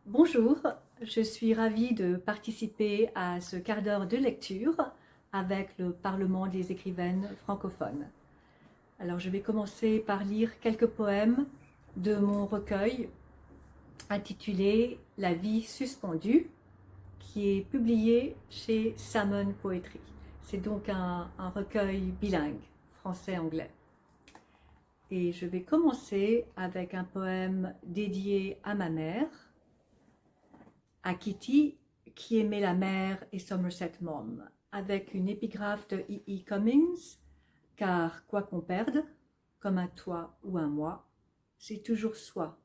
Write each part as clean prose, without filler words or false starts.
Bonjour, je suis ravie de participer à ce quart d'heure de lecture avec le Parlement des écrivaines francophones. Alors je vais commencer par lire quelques poèmes de mon recueil intitulé La vie suspendue, qui est publié chez Salmon Poetry. C'est donc un recueil bilingue, français-anglais. Et je vais commencer avec un poème dédié à ma mère, à Kitty, qui aimait la mer et Somerset Maugham, avec une épigraphe de E. E. Cummings, car quoi qu'on perde, comme un toi ou un moi, c'est toujours soi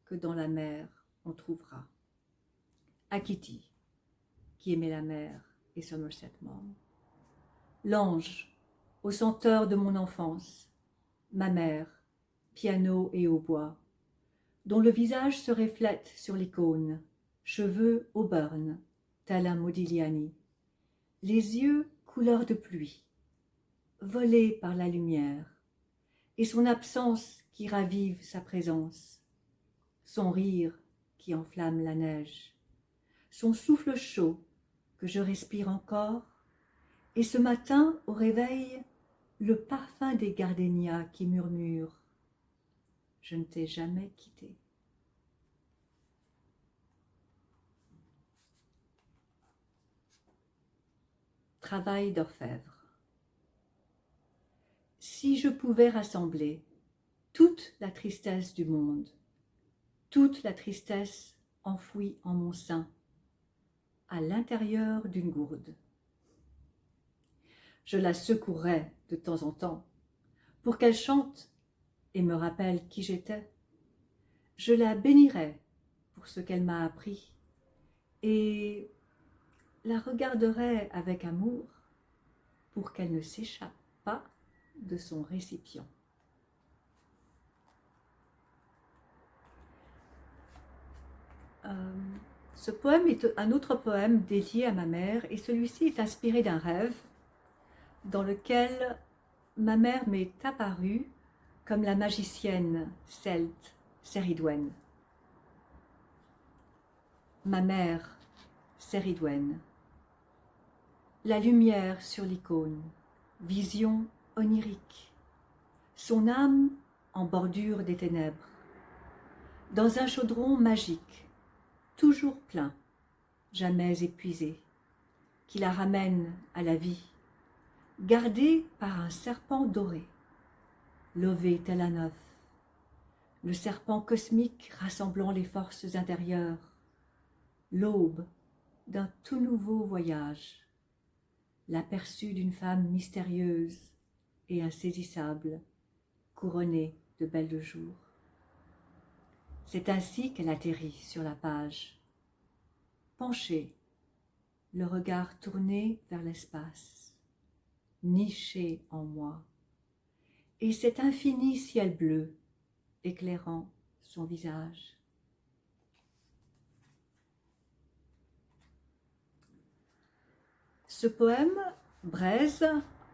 que dans la mer on trouvera. À Kitty, qui aimait la mer et Somerset Maugham. L'ange, aux senteurs de mon enfance, ma mère, piano et hautbois, dont le visage se reflète sur l'icône, cheveux auburn, tel un Modigliani, les yeux couleur de pluie, volés par la lumière, et son absence qui ravive sa présence, son rire qui enflamme la neige, son souffle chaud que je respire encore, et ce matin au réveil, le parfum des gardénias qui murmurent « Je ne t'ai jamais quitté ». Travail d'orfèvre. Si je pouvais rassembler toute la tristesse du monde, toute la tristesse enfouie en mon sein, à l'intérieur d'une gourde, je la secouerais de temps en temps pour qu'elle chante et me rappelle qui j'étais. Je la bénirais pour ce qu'elle m'a appris et la regarderais avec amour pour qu'elle ne s'échappe pas de son récipient. Ce poème est un autre poème dédié à ma mère et celui-ci est inspiré d'un rêve dans lequel ma mère m'est apparue comme la magicienne celte Ceridwen. Ma mère, Ceridwen. La lumière sur l'icône, vision onirique. Son âme en bordure des ténèbres. Dans un chaudron magique, toujours plein, jamais épuisé, qui la ramène à la vie, gardée par un serpent doré, lové tel un œuf, le serpent cosmique rassemblant les forces intérieures, l'aube d'un tout nouveau voyage, l'aperçu d'une femme mystérieuse et insaisissable, couronnée de belles jours. C'est ainsi qu'elle atterrit sur la page, penchée, le regard tourné vers l'espace, nichée en moi, et cet infini ciel bleu éclairant son visage. Ce poème, Braise,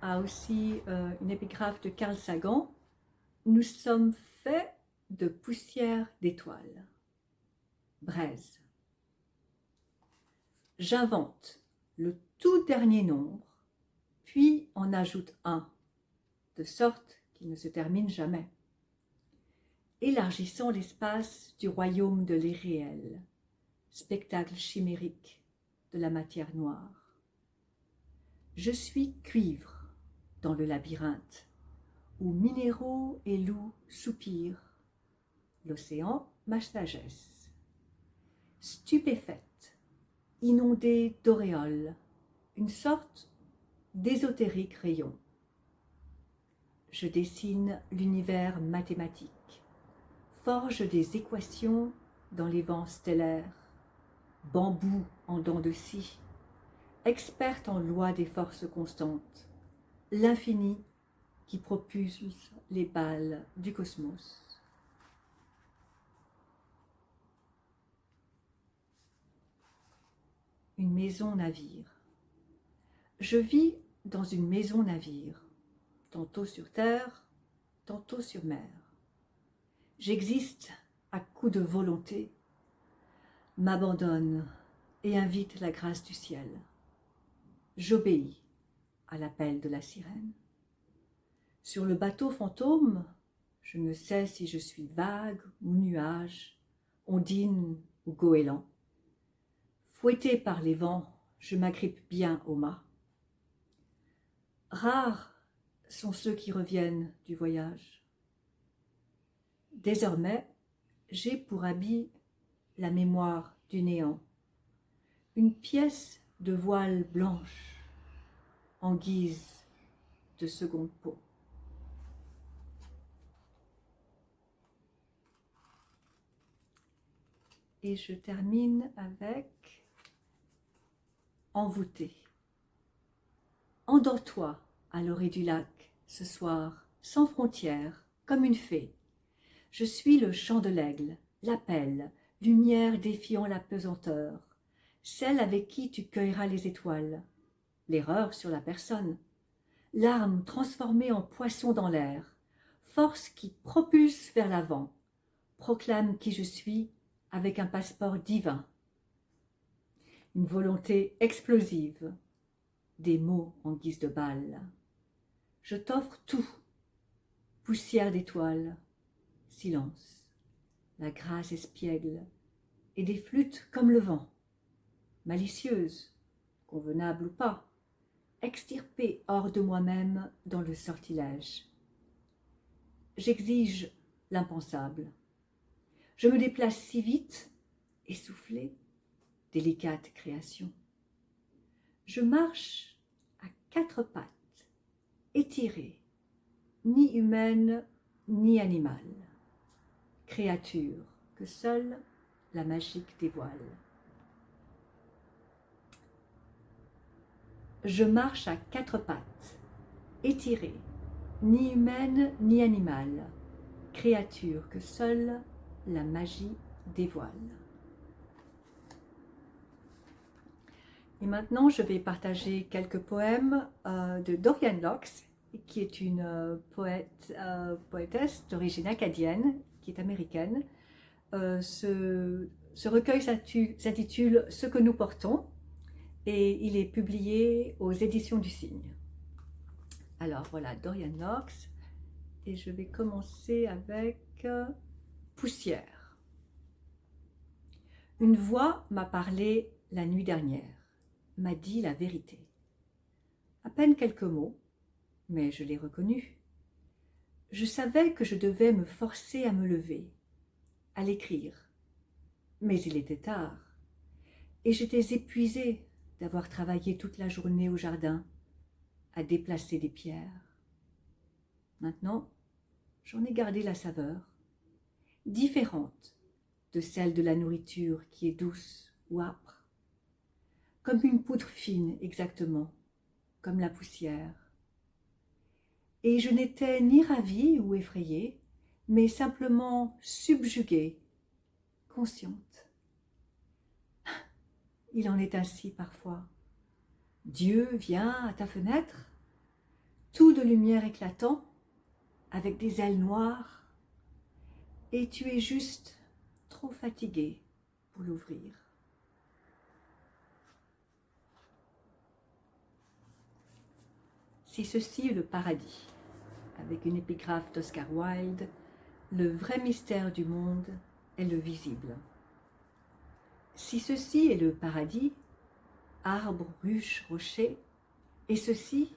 a aussi une épigraphe de Carl Sagan. Nous sommes faits de poussière d'étoiles. Braise. J'invente le tout dernier nombre, puis en ajoute un, de sorte qu'il ne se termine jamais, élargissant l'espace du royaume de l'irréel, spectacle chimérique de la matière noire. Je suis cuivre dans le labyrinthe, où minéraux et loups soupirent, l'océan ma sagesse. Stupéfaite, inondée d'auréoles, une sorte d'ésotérique rayon. Je dessine l'univers mathématique, forge des équations dans les vents stellaires, bambou en dents de scie, experte en loi des forces constantes, l'infini qui propulse les balles du cosmos. Une maison navire. Je vis dans une maison navire, tantôt sur terre, tantôt sur mer. J'existe à coups de volonté. m'abandonne et invite la grâce du ciel. J'obéis à l'appel de la sirène. Sur le bateau fantôme, je ne sais si je suis vague ou nuage, ondine ou goéland. Fouetté par les vents, je m'agrippe bien au mât. Rares sont ceux qui reviennent du voyage. Désormais, j'ai pour habit la mémoire du néant, une pièce de voile blanche en guise de seconde peau. Et je termine avec envoûté. Endors-toi à l'orée du lac ce soir, sans frontières, comme une fée. Je suis le chant de l'aigle, l'appel, lumière défiant la pesanteur, celle avec qui tu cueilleras les étoiles, l'erreur sur la personne, l'arme transformée en poisson dans l'air, force qui propulse vers l'avant, proclame qui je suis avec un passeport divin. Une volonté explosive, des mots en guise de balle. Je t'offre tout, poussière d'étoiles, silence, la grâce espiègle, et des flûtes comme le vent, malicieuses, convenables ou pas, extirpées hors de moi-même dans le sortilège. J'exige l'impensable. Je me déplace si vite, essoufflée, délicate création. Je marche à quatre pattes, étirée, ni humaine ni animale, créature que seule la magique dévoile. Je marche à quatre pattes, étirée, ni humaine ni animale, créature que seule la magie dévoile. Et maintenant, je vais partager quelques poèmes de Dorian Laux, qui est une poétesse d'origine acadienne, qui est américaine. Ce recueil s'intitule « Ce que nous portons » et il est publié aux éditions du Cygne. Alors voilà, Dorian Laux, et je vais commencer avec Poussière. Une voix m'a parlé la nuit dernière, m'a dit la vérité. À peine quelques mots, mais je l'ai reconnu. Je savais que je devais me forcer à me lever, à l'écrire, mais il était tard, et j'étais épuisée d'avoir travaillé toute la journée au jardin, à déplacer des pierres. Maintenant, j'en ai gardé la saveur, différente de celle de la nourriture qui est douce ou âpre, comme une poudre fine exactement, comme la poussière. Et je n'étais ni ravie ou effrayée, mais simplement subjuguée, consciente. Il en est ainsi parfois. Dieu vient à ta fenêtre, tout de lumière éclatant, avec des ailes noires, et tu es juste trop fatigué pour l'ouvrir. Si ceci est le paradis, avec une épigraphe d'Oscar Wilde, le vrai mystère du monde est le visible. Si ceci est le paradis, arbre, ruche, rocher, et ceci,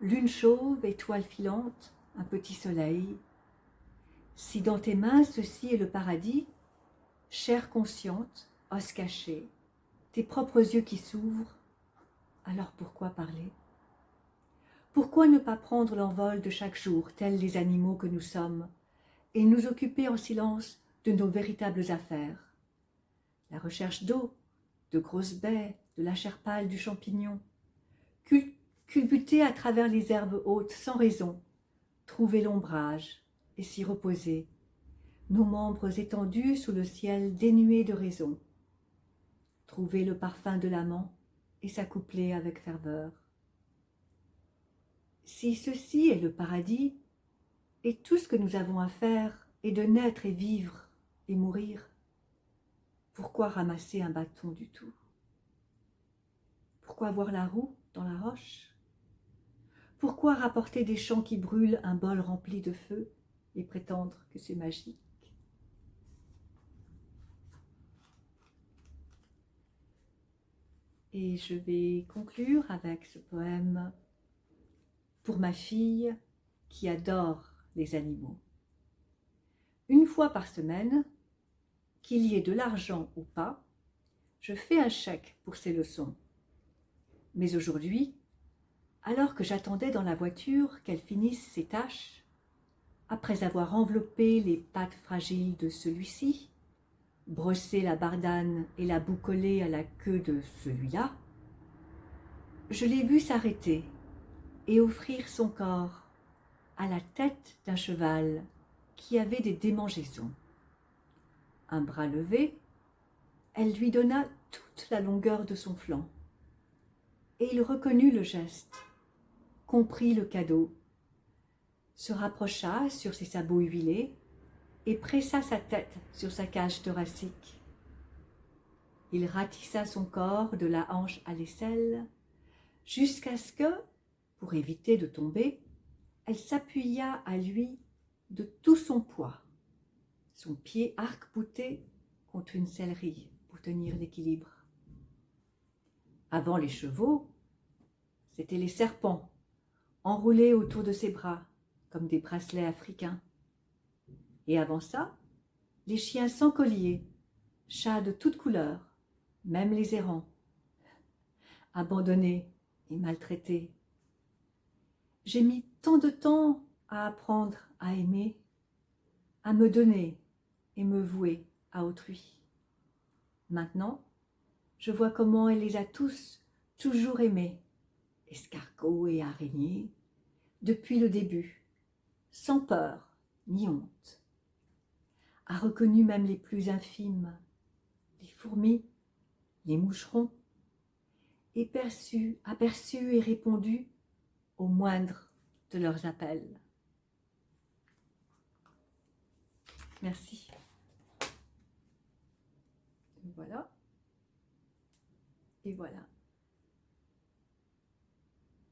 lune chauve, étoile filante, un petit soleil. Si dans tes mains ceci est le paradis, chair consciente, os caché, tes propres yeux qui s'ouvrent, alors pourquoi parler? Pourquoi ne pas prendre l'envol de chaque jour, tels les animaux que nous sommes, et nous occuper en silence de nos véritables affaires? La recherche d'eau, de grosses baies, de la chair pâle du champignon, culbuter à travers les herbes hautes sans raison, trouver l'ombrage et s'y reposer, nos membres étendus sous le ciel dénué de raison, trouver le parfum de l'amant et s'accoupler avec ferveur. Si ceci est le paradis, et tout ce que nous avons à faire est de naître et vivre et mourir, Pourquoi ramasser un bâton du tout? Pourquoi voir la roue dans la roche? Pourquoi rapporter des champs qui brûlent un bol rempli de feu et prétendre que c'est magique? Et je vais conclure avec ce poème pour ma fille qui adore les animaux. Une fois par semaine, qu'il y ait de l'argent ou pas, je fais un chèque pour ses leçons. Mais aujourd'hui, alors que j'attendais dans la voiture qu'elle finisse ses tâches, après avoir enveloppé les pattes fragiles de celui-ci, brossé la bardane et la boucolé à la queue de celui-là, je l'ai vue s'arrêter et offrir son corps à la tête d'un cheval qui avait des démangeaisons. Un bras levé, elle lui donna toute la longueur de son flanc. Et il reconnut le geste, comprit le cadeau, se rapprocha sur ses sabots huilés et pressa sa tête sur sa cage thoracique. Il ratissa son corps de la hanche à l'aisselle, jusqu'à ce que, pour éviter de tomber, elle s'appuya à lui de tout son poids, son pied arc-bouté contre une sellerie pour tenir l'équilibre. Avant les chevaux, c'étaient les serpents, enroulés autour de ses bras, comme des bracelets africains. Et avant ça, les chiens sans collier, chats de toutes couleurs, même les errants, abandonnés et maltraités. J'ai mis tant de temps à apprendre à aimer, à me donner et me vouer à autrui. Maintenant, je vois comment elle les a tous toujours aimés, escargots et araignées, depuis le début, sans peur ni honte. A reconnu même les plus infimes, les fourmis, les moucherons, et aperçu et répondu au moindre de leurs appels. Merci. Voilà. Et voilà.